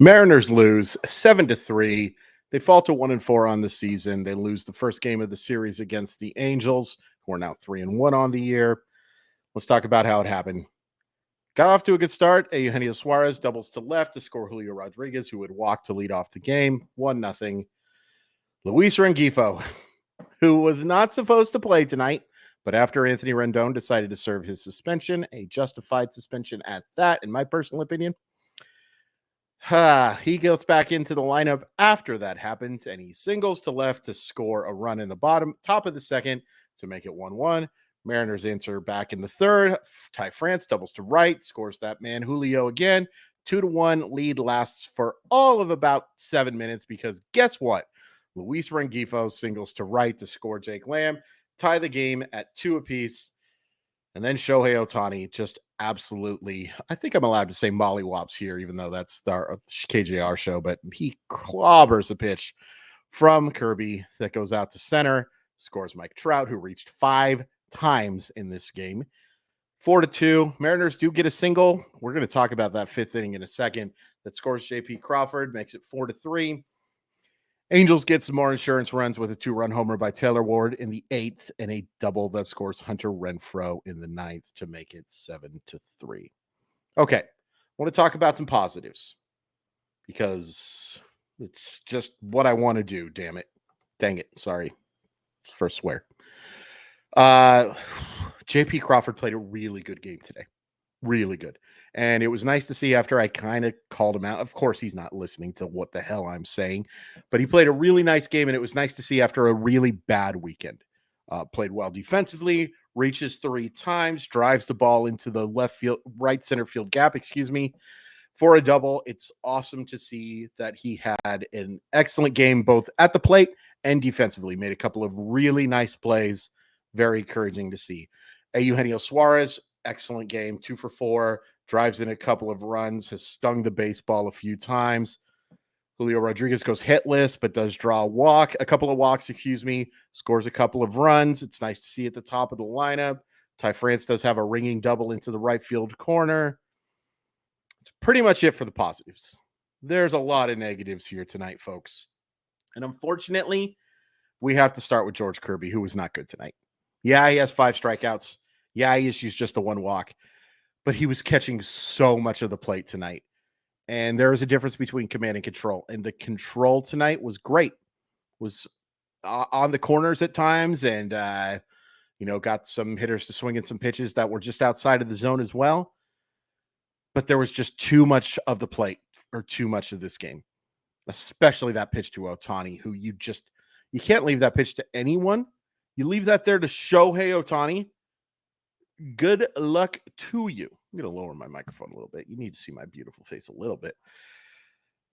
Mariners lose 7-3. They fall to 1-4 on the season. They lose the first game of the series against the Angels, who are now 3-1 on the year. Let's talk about how it happened. Got off to a good start. Eugenio Suarez doubles to left to score Julio Rodriguez, who would walk to lead off the game. 1-0. Luis Rengifo, who was not supposed to play tonight, but after Anthony Rendon decided to serve his suspension, a justified suspension at that, in my personal opinion, he goes back into the lineup after that happens, and he singles to left to score a run in the top of the second to make it 1-1. Mariners enter back in the third. Ty France doubles to right, scores that man Julio again. 2-1 lead lasts for all of about 7 minutes because guess what? Luis Rengifo singles to right to score Jake Lamb, tie the game at 2 apiece. And then Shohei Ohtani just absolutely, I think I'm allowed to say mollywops here, even though that's our KJR show, but he clobbers a pitch from Kirby that goes out to center, scores Mike Trout, who reached 5 times in this game. 4-2. Mariners do get a single. We're going to talk about that 5th inning in a second. That scores JP Crawford, makes it 4-3. Angels get some more insurance runs with a 2-run homer by Taylor Ward in the 8th and a double that scores Hunter Renfroe in the 9th to make it 7-3. Okay, I want to talk about some positives because it's just what I want to do, damn it. Dang it, sorry. First swear. JP Crawford played a really good game today. Really good. And it was nice to see after I kind of called him out. Of course, he's not listening to what the hell I'm saying, but he played a really nice game, and it was nice to see after a really bad weekend. Played well defensively, reaches 3 times, drives the ball into the right center field gap, for a double. It's awesome to see that he had an excellent game both at the plate and defensively. Made a couple of really nice plays. Very encouraging to see. Eugenio Suarez, excellent game, 2 for 4, drives in a couple of runs, has stung the baseball a few times. Julio Rodriguez goes hitless, but does draw a couple of walks, scores a couple of runs. It's nice to see at the top of the lineup. Ty France does have a ringing double into the right field corner. It's pretty much it for the positives. There's a lot of negatives here tonight, folks. And unfortunately, we have to start with George Kirby, who was not good tonight. Yeah, he has 5 strikeouts. Yeah, he issues just the 1 walk, but he was catching so much of the plate tonight. And there is a difference between command and control. And the control tonight was great. Was on the corners at times and, got some hitters to swing in some pitches that were just outside of the zone as well. But there was just too much of the plate or too much of this game, especially that pitch to Ohtani, who you can't leave that pitch to anyone. You leave that there to Shohei Ohtani. Good luck to you. I'm going to lower my microphone a little bit. You need to see my beautiful face a little bit.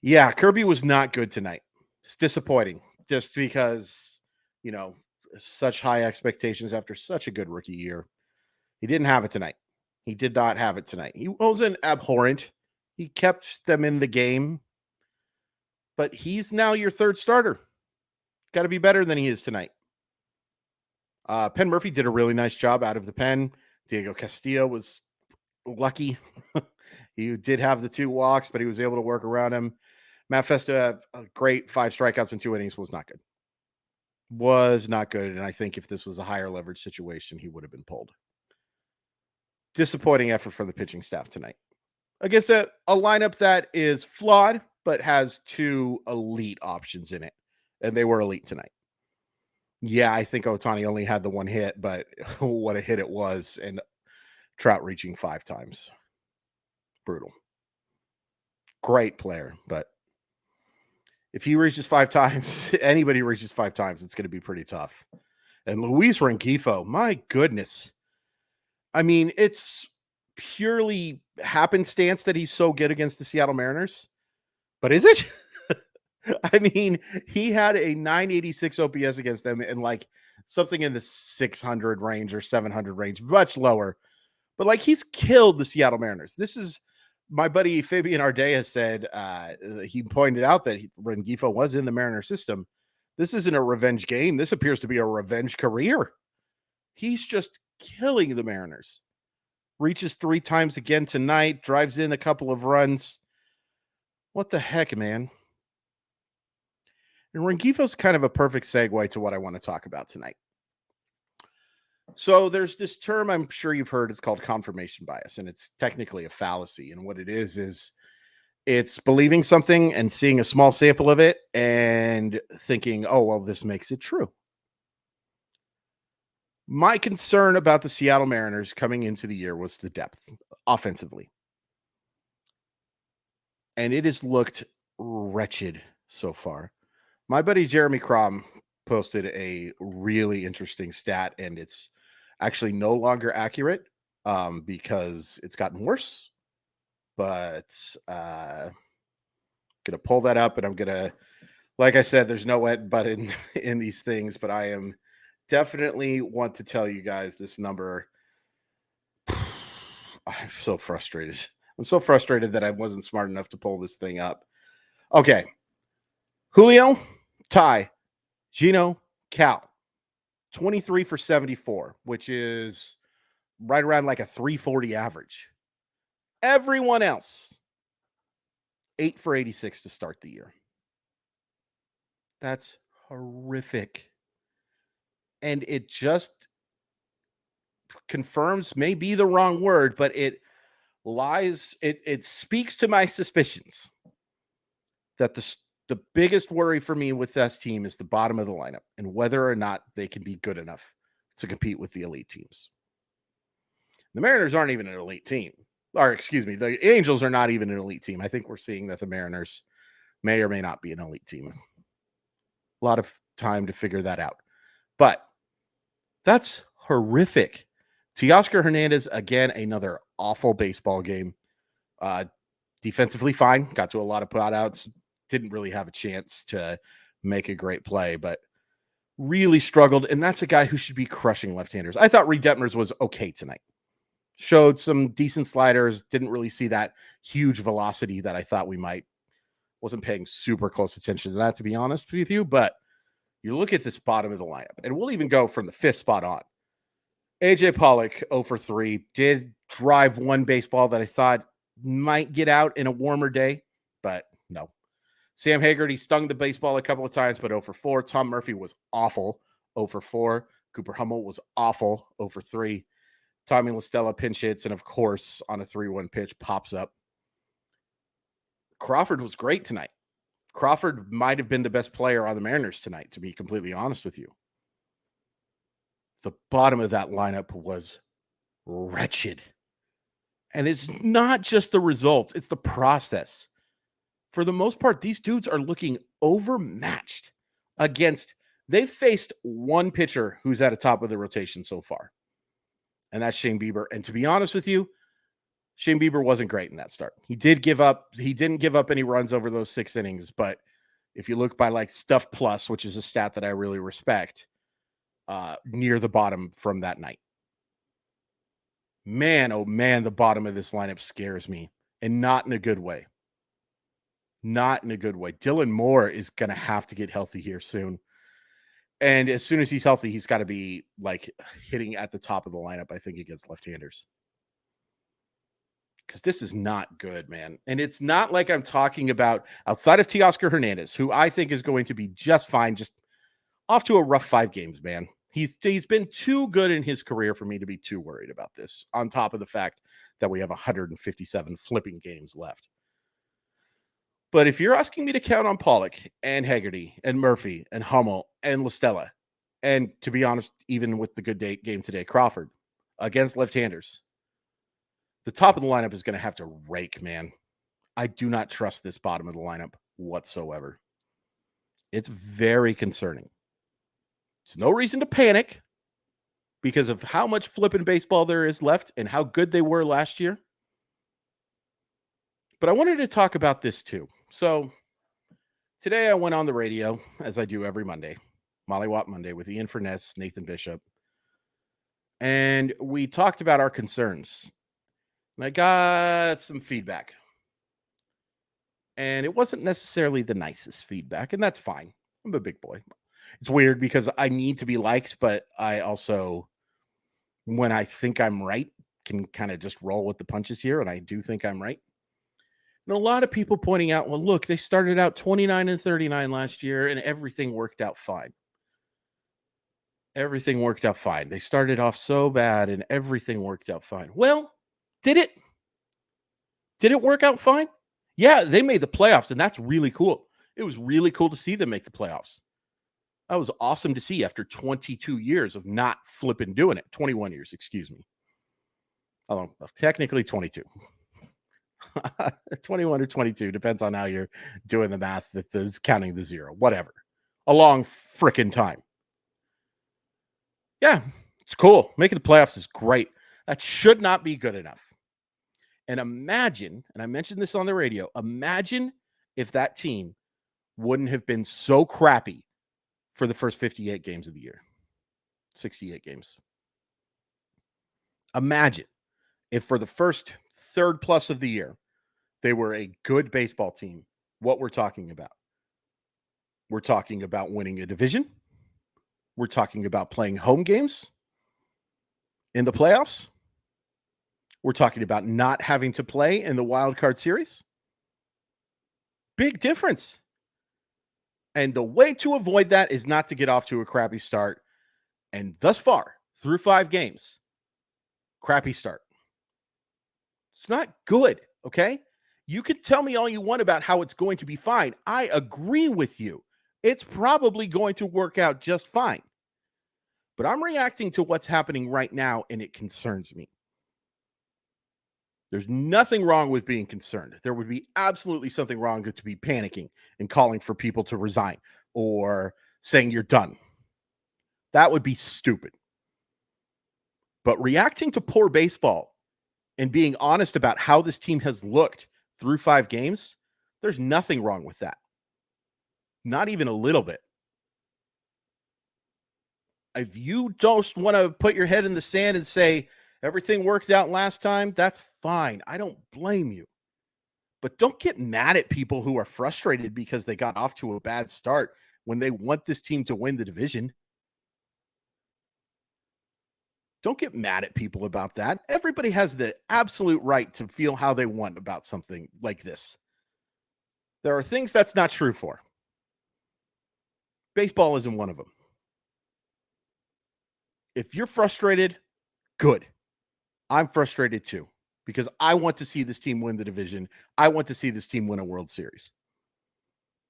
Yeah, Kirby was not good tonight. It's disappointing just because, such high expectations after such a good rookie year. He didn't have it tonight. He did not have it tonight. He wasn't abhorrent. He kept them in the game, but he's now your 3rd starter. Got to be better than he is tonight. Penn Murphy did a really nice job out of the pen. Diego Castillo was lucky. He did have the 2 walks, but he was able to work around him. Matt Festa had a great 5 strikeouts in 2 innings. Was not good. And I think if this was a higher leverage situation, he would have been pulled. Disappointing effort from the pitching staff tonight against a lineup that is flawed, but has 2 elite options in it. And they were elite tonight. Yeah, I think Ohtani only had the 1 hit, but what a hit it was. And Trout reaching 5 times. Brutal. Great player, but if he reaches 5 times, anybody reaches 5 times, it's going to be pretty tough. And Luis Rengifo, my goodness. I mean, it's purely happenstance that he's so good against the Seattle Mariners. But is it? I mean, he had a 986 OPS against them and something in the 600 range or 700 range, much lower. But he's killed the Seattle Mariners. This is my buddy Fabian Ardea said, he pointed out that Rengifo was in the Mariner system. This isn't a revenge game. This appears to be a revenge career. He's just killing the Mariners. Reaches 3 times again tonight, drives in a couple of runs. What the heck, man? And Rengifo's kind of a perfect segue to what I want to talk about tonight. So there's this term I'm sure you've heard. It's called confirmation bias, and it's technically a fallacy. And what it is it's believing something and seeing a small sample of it and thinking, oh, well, this makes it true. My concern about the Seattle Mariners coming into the year was the depth offensively. And it has looked wretched so far. My buddy Jeremy Crom posted a really interesting stat, and it's actually no longer accurate because it's gotten worse. But gonna pull that up, and I'm gonna, like I said, there's no end button in these things, but I am definitely want to tell you guys this number. I'm so frustrated. I'm so frustrated that I wasn't smart enough to pull this thing up. Okay, Julio, Ty, Gino, Cal, 23 for 74, which is right around like a 340 average. Everyone else, 8 for 86 to start the year. That's horrific. And it just confirms, may be the wrong word, but it speaks to my suspicions that the biggest worry for me with this team is the bottom of the lineup and whether or not they can be good enough to compete with the elite teams. The Mariners aren't even an elite team. Or excuse me, the Angels are not even an elite team. I think we're seeing that the Mariners may or may not be an elite team. A lot of time to figure that out. But that's horrific. Teoscar Hernandez, again, another awful baseball game. Defensively fine, got to a lot of putouts, didn't really have a chance to make a great play, but really struggled. And that's a guy who should be crushing left-handers. I thought Reed Detmers was okay tonight. Showed some decent sliders, didn't really see that huge velocity that I thought we might. Wasn't paying super close attention to that, to be honest with you, but you look at this bottom of the lineup, and we'll even go from the 5th spot on. AJ Pollock, 0 for 3, did drive one baseball that I thought might get out in a warmer day, but no. Sam Haggerty stung the baseball a couple of times, but 0 for 4. Tom Murphy was awful, 0 for 4. Cooper Hummel was awful, 0 for 3. Tommy LaStella pinch hits, and of course, on a 3-1 pitch, pops up. Crawford was great tonight. Crawford might have been the best player on the Mariners tonight, to be completely honest with you. The bottom of that lineup was wretched. And it's not just the results, it's the process. For the most part, these dudes are looking overmatched against, they've faced one pitcher who's at the top of the rotation so far, and that's Shane Bieber. And to be honest with you, Shane Bieber wasn't great in that start. He didn't give up any runs over those 6 innings, but if you look by like Stuff Plus, which is a stat that I really respect, near the bottom from that night. Man, oh man, the bottom of this lineup scares me, and not in a good way. Not in a good way. Dylan Moore is going to have to get healthy here soon. And as soon as he's healthy, he's got to be like hitting at the top of the lineup, I think, against left-handers. Because this is not good, man. And it's not like I'm talking about outside of Teoscar Hernandez, who I think is going to be just fine, just off to a rough 5 games, man. He's been too good in his career for me to be too worried about this, on top of the fact that we have 157 flipping games left. But if you're asking me to count on Pollock and Haggerty and Murphy and Hummel and LaStella, and to be honest, even with the good game today, Crawford against left-handers, the top of the lineup is going to have to rake, man. I do not trust this bottom of the lineup whatsoever. It's very concerning. It's no reason to panic because of how much flipping baseball there is left and how good they were last year. But I wanted to talk about this too. So today I went on the radio, as I do every Monday, Molly Watt Monday, with Ian Furness, Nathan Bishop, and we talked about our concerns. And I got some feedback. And it wasn't necessarily the nicest feedback, and that's fine. I'm a big boy. It's weird because I need to be liked, but I also, when I think I'm right, can kind of just roll with the punches here, and I do think I'm right. And a lot of people pointing out, well, look, they started out 29-39 last year and everything worked out fine. Everything worked out fine. They started off so bad and everything worked out fine. Well, did it? Did it work out fine? Yeah, they made the playoffs, and that's really cool. It was really cool to see them make the playoffs. That was awesome to see after 22 years of not flipping doing it. 21 years, excuse me. Oh, technically 22. 21 or 22, depends on how you're doing the math that is counting the zero, whatever. A long freaking time. Yeah, it's cool. Making the playoffs is great. That should not be good enough. And imagine, and I mentioned this on the radio, imagine if that team wouldn't have been so crappy for the first 58 games of the year, 68 games. Imagine if for the first third plus of the year, they were a good baseball team, what we're talking about. We're talking about winning a division. We're talking about playing home games in the playoffs. We're talking about not having to play in the wild card series. Big difference. And the way to avoid that is not to get off to a crappy start. And thus far, through 5 games, crappy start. It's not good, okay? You can tell me all you want about how it's going to be fine. I agree with you. It's probably going to work out just fine. But I'm reacting to what's happening right now, and it concerns me. There's nothing wrong with being concerned. There would be absolutely something wrong to be panicking and calling for people to resign or saying you're done. That would be stupid. But reacting to poor baseball and being honest about how this team has looked through 5 games, there's nothing wrong with that. Not even a little bit. If you just want to put your head in the sand and say everything worked out last time, that's fine. I don't blame you. But don't get mad at people who are frustrated because they got off to a bad start when they want this team to win the division. Don't get mad at people about that. Everybody has the absolute right to feel how they want about something like this. There are things that's not true for. Baseball isn't one of them. If you're frustrated, good. I'm frustrated too because I want to see this team win the division. I want to see this team win a World Series.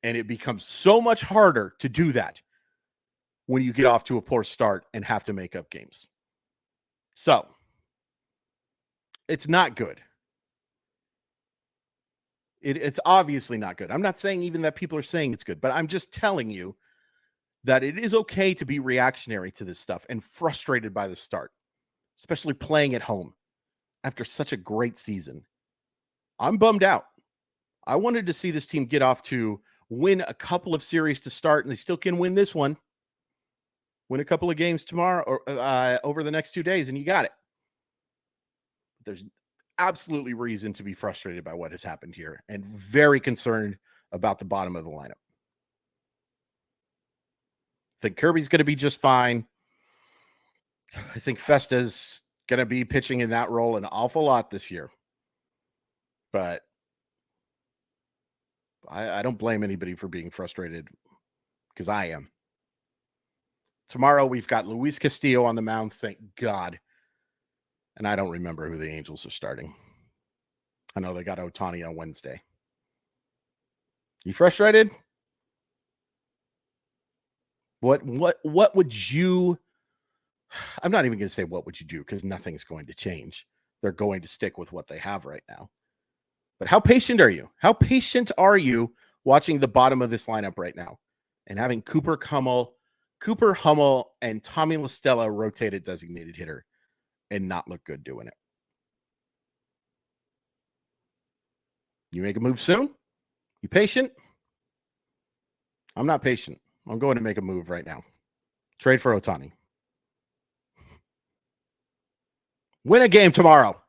And it becomes so much harder to do that when you get off to a poor start and have to make up games. So, it's not good. It's obviously not good. I'm not saying even that people are saying it's good, but I'm just telling you that it is okay to be reactionary to this stuff and frustrated by the start, especially playing at home after such a great season. I'm bummed out. I wanted to see this team get off to win a couple of series to start, and they still can win this one. Win a couple of games tomorrow or over the next 2 days, and you got it. There's absolutely reason to be frustrated by what has happened here and very concerned about the bottom of the lineup. I think Kirby's going to be just fine. I think Festa's going to be pitching in that role an awful lot this year. But I don't blame anybody for being frustrated because I am. Tomorrow we've got Luis Castillo on the mound, thank God. And I don't remember who the Angels are starting. I know they got Ohtani on Wednesday. You frustrated? What would you I'm not even going to say what would you do because nothing's going to change. They're going to stick with what they have right now. But how patient are you? How patient are you watching the bottom of this lineup right now and having Cooper Hummel, and Tommy La Stella rotated designated hitter and not look good doing it? You make a move soon? You patient? I'm not patient. I'm going to make a move right now. Trade for Ohtani. Win a game tomorrow.